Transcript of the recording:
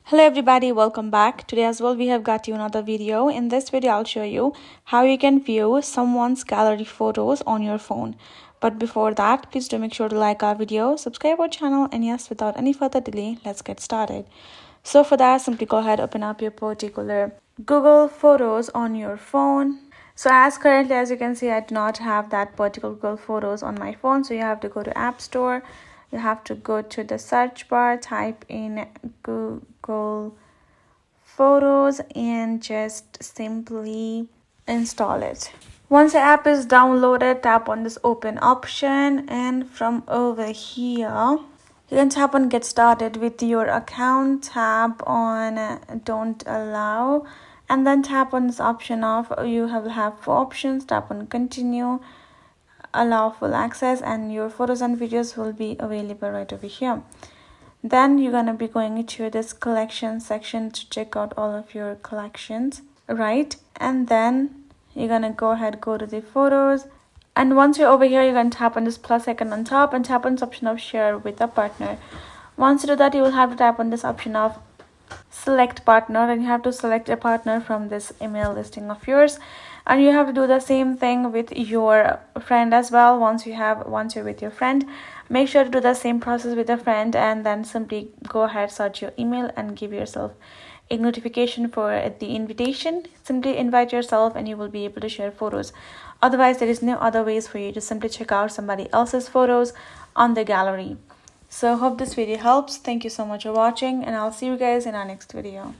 Hello everybody, welcome back. Today as well we have got you another video. In this video I'll show you how you can view someone's gallery photos on your phone. But before that, please do make sure to like our video, subscribe our channel, and yes, without any further delay, let's get started. So for that, simply go ahead, open up your particular Google Photos on your phone. So as currently, as you can see, I do not have that particular Google Photos on my phone. So you have to go to App Store. You have to go to the search bar, type in Google Photos and just simply install it. Once the app is downloaded, tap on this open option, and from over here you can tap on get started with your account, tap on don't allow, and then tap on this option of you will have four options. Tap on continue, allow full access, and your photos and videos will be available right over here. Then you're gonna be going into this collection section to check out all of your collections, right? And then you're gonna go to the photos, and once you're over here, you're gonna tap on this plus icon on top and tap on this option of share with a partner. Once you do that, you will have to tap on this option of select partner, and you have to select a partner from this email listing of yours, and you have to do the same thing with your friend as well. Once you're with your friend, make sure to do the same process with a friend, and then simply go ahead, search your email, and give yourself a notification for the invitation. Simply invite yourself and you will be able to share photos. Otherwise, there is no other ways for you to simply check out somebody else's photos on the gallery. So hope this video helps. Thank you so much for watching, and I'll see you guys in our next video.